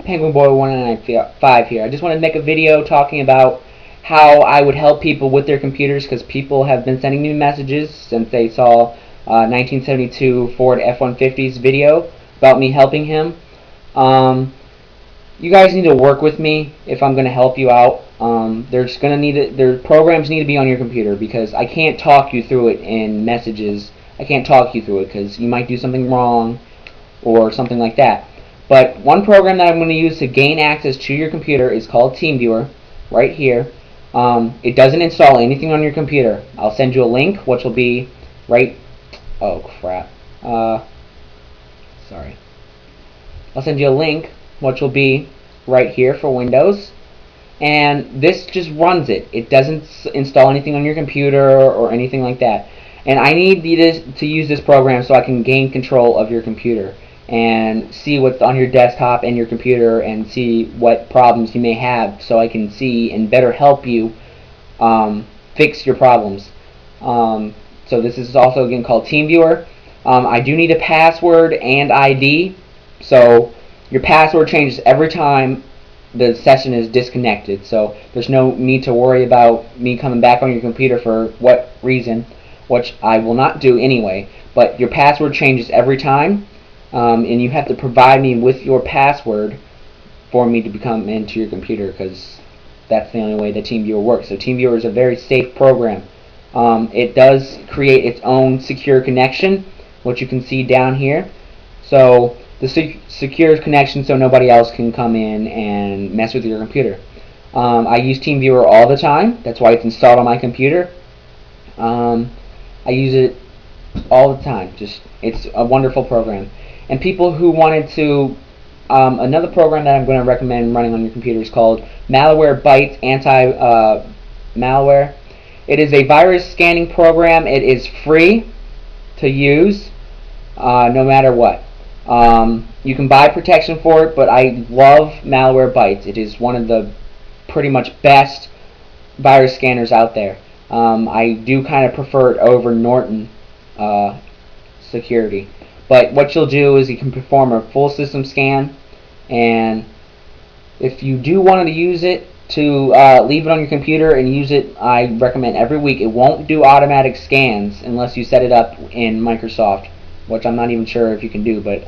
Penguin Boy 195 here. I just wanted to make a video talking about how I would help people with their computers, because people have been sending me messages since they saw 1972 Ford F-150's video about me helping him. You guys need to work with me if I'm going to help you out. Their programs need to be on your computer, because I can't talk you through it in messages. I can't talk you through it because you might do something wrong or something like that. But one program that I'm going to use to gain access to your computer is called TeamViewer, right here. It doesn't install anything on your computer. I'll send you a link, which will be right... Oh, crap. Sorry. I'll send you a link, which will be right here for Windows. And this just runs it. It doesn't install anything on your computer or anything like that. And I need to use this program so I can gain control of your computer and see what's on your desktop and your computer and see what problems you may have, so I can see and better help you fix your problems. So this is also again called TeamViewer. I do need a password and ID, so your password changes every time the session is disconnected, so there's no need to worry about me coming back on your computer for what reason, which I will not do anyway. But your password changes every time, and you have to provide me with your password for me to become into your computer, because that's the only way that TeamViewer works. So TeamViewer is a very safe program. It does create its own secure connection, which you can see down here. So the secure connection so nobody else can come in and mess with your computer. I use TeamViewer all the time. That's why it's installed on my computer. I use it all the time. It's a wonderful program. And people who wanted to, another program that I'm going to recommend running on your computer is called Malwarebytes Anti-Malware. It is a virus scanning program. It is free to use, no matter what. You can buy protection for it, but I love Malwarebytes. It is one of the pretty much best virus scanners out there. I do kind of prefer it over Norton security. But what you'll do is you can perform a full system scan, and if you do want to use it to leave it on your computer and use it, I recommend every week. It won't do automatic scans unless you set it up in Microsoft, which I'm not even sure if you can do, but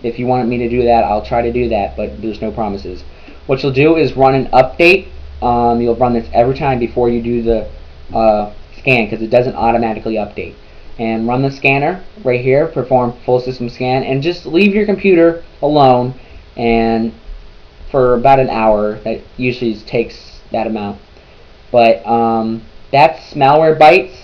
if you want me to do that, I'll try to do that, but there's no promises. What you'll do is run an update. You'll run this every time before you do the scan, because it doesn't automatically update. And run the scanner right here, perform full system scan, and just leave your computer alone and for about an hour. That usually takes that amount. But that's Malwarebytes.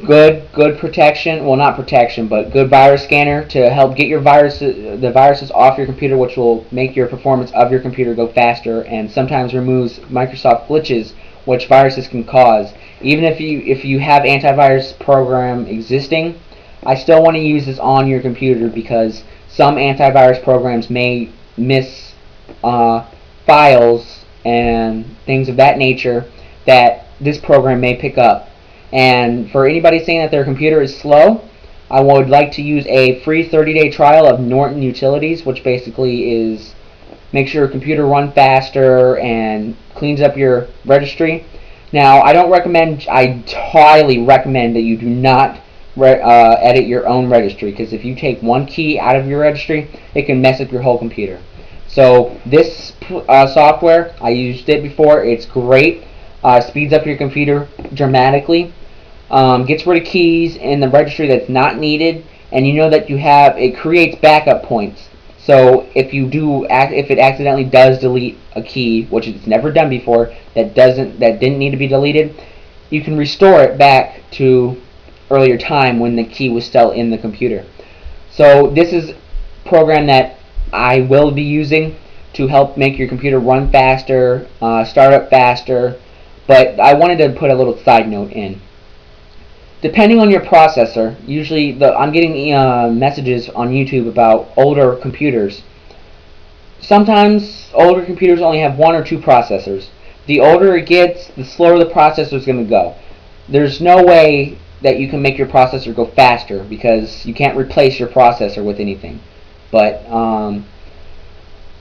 Good protection. Well, not protection, but good virus scanner to help get your the viruses off your computer, which will make your performance of your computer go faster, and sometimes removes Microsoft glitches which viruses can cause. Even if you have antivirus program existing, I still want to use this on your computer, because some antivirus programs may miss files and things of that nature that this program may pick up. And for anybody saying that their computer is slow, I would like to use a free 30-day trial of Norton Utilities, which basically is makes your computer run faster and cleans up your registry. Now, I highly recommend that you do not edit your own registry, because if you take one key out of your registry, it can mess up your whole computer. So this software, I used it before. It's great. Speeds up your computer dramatically. Gets rid of keys in the registry that's not needed, and you know that it creates backup points. So if it accidentally does delete a key, which it's never done before, that didn't need to be deleted, you can restore it back to earlier time when the key was still in the computer. So this is a program that I will be using to help make your computer run faster, start up faster. But I wanted to put a little side note in. Depending on your processor, usually I'm getting messages on YouTube about older computers. Sometimes older computers only have one or two processors. The older it gets, the slower the processor is going to go. There's no way that you can make your processor go faster, because you can't replace your processor with anything. But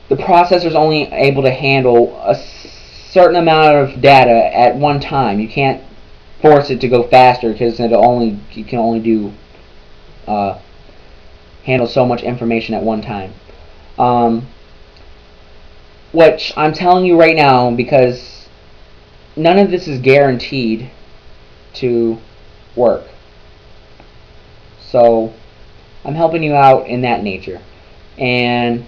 the processor's only able to handle a certain amount of data at one time. You can't force it to go faster because you can only do handle so much information at one time. Which I'm telling you right now, because none of this is guaranteed to work. So I'm helping you out in that nature. And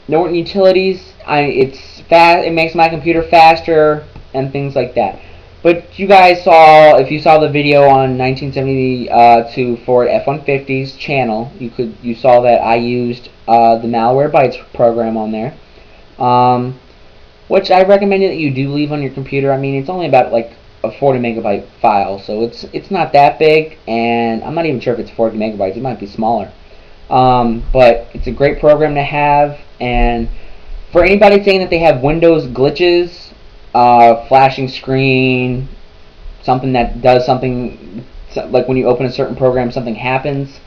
Norton Utilities, it's fast. It makes my computer faster and things like that. But you guys saw, if you saw the video on 1972 Ford F-150's channel, you saw that I used the Malwarebytes program on there, which I recommend that you do leave on your computer. I mean, it's only about like a 40 megabyte file, so it's not that big, and I'm not even sure if it's 40 megabytes. It might be smaller. But it's a great program to have. And for anybody saying that they have Windows glitches, flashing screen, something that does something, like when you open a certain program something happens,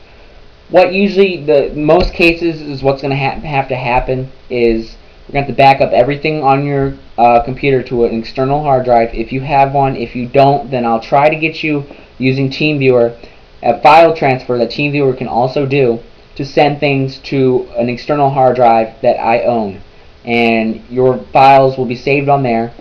what usually, most cases, is what's going to have to happen is we're going to have to back up everything on your computer to an external hard drive if you have one. If you don't, then I'll try to get you, using TeamViewer, a file transfer that TeamViewer can also do, to send things to an external hard drive that I own, and your files will be saved on there.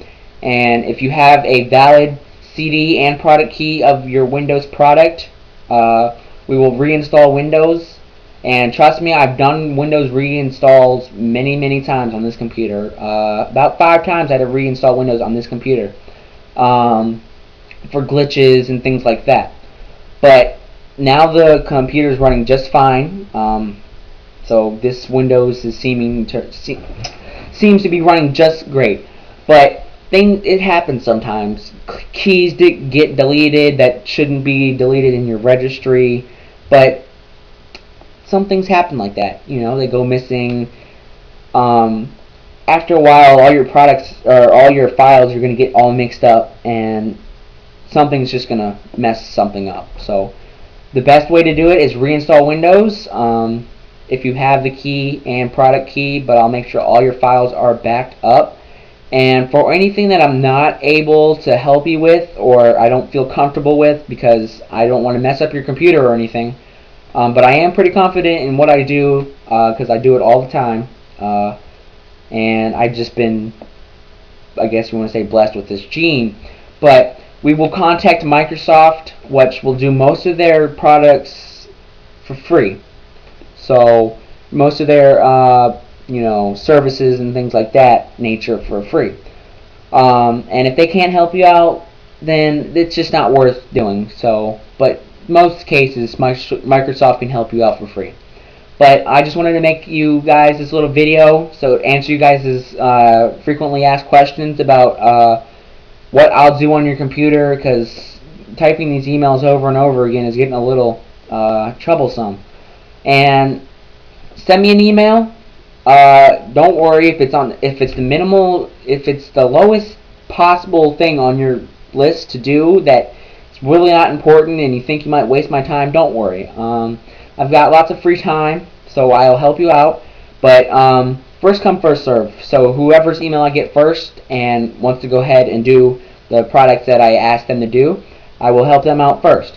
And if you have a valid CD and product key of your Windows product, we will reinstall Windows. And trust me, I've done Windows reinstalls many times on this computer. About 5 times I had to reinstall Windows on this computer for glitches and things like that. But now the computer is running just fine. So this Windows is seems to be running just great. But it happens sometimes. Keys get deleted that shouldn't be deleted in your registry, but some things happen like that. You know, they go missing. After a while, all your products or all your files are going to get all mixed up, and something's just going to mess something up. So the best way to do it is reinstall Windows if you have the key and product key, but I'll make sure all your files are backed up. And for anything that I'm not able to help you with, or I don't feel comfortable with, because I don't want to mess up your computer or anything, but I am pretty confident in what I do, because I do it all the time, and I've just been, I guess you want to say, blessed with this gene. But we will contact Microsoft, which will do most of their products for free. So most of their services and things like that nature for free. And if they can't help you out, then it's just not worth doing. So, but most cases, Microsoft can help you out for free. But I just wanted to make you guys this little video so answer you guys' frequently asked questions about what I'll do on your computer, because typing these emails over and over again is getting a little troublesome. And send me an email. Don't worry if it's the lowest possible thing on your list to do that it's really not important and you think you might waste my time. Don't worry. I've got lots of free time, so I'll help you out. But first come, first serve. So whoever's email I get first and wants to go ahead and do the product that I asked them to do, I will help them out first.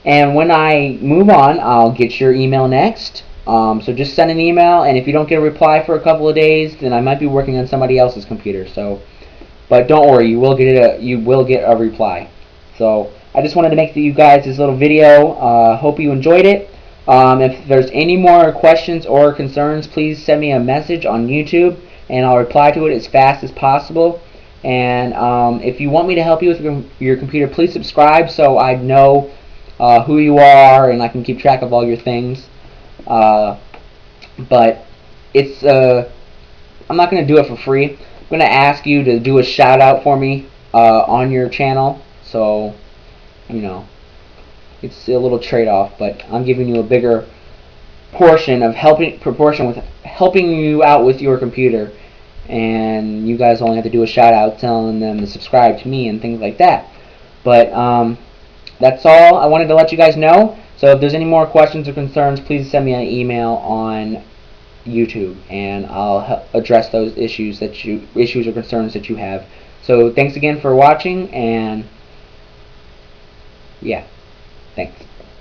And when I move on, I'll get your email next. So just send an email, and if you don't get a reply for a couple of days, then I might be working on somebody else's computer. So, but don't worry, you will get a reply. So I just wanted to make you guys this little video. Hope you enjoyed it. If there's any more questions or concerns, please send me a message on YouTube, and I'll reply to it as fast as possible. And if you want me to help you with your computer, please subscribe so I know who you are and I can keep track of all your things. But it's I'm not going to do it for free. I'm going to ask you to do a shout out for me on your channel. So, you know, it's a little trade-off, but I'm giving you a bigger proportion with helping you out with your computer, and you guys only have to do a shout out telling them to subscribe to me and things like that. But that's all I wanted to let you guys know. So if there's any more questions or concerns, please send me an email on YouTube, and I'll address those issues or concerns that you have. So thanks again for watching, and yeah, thanks.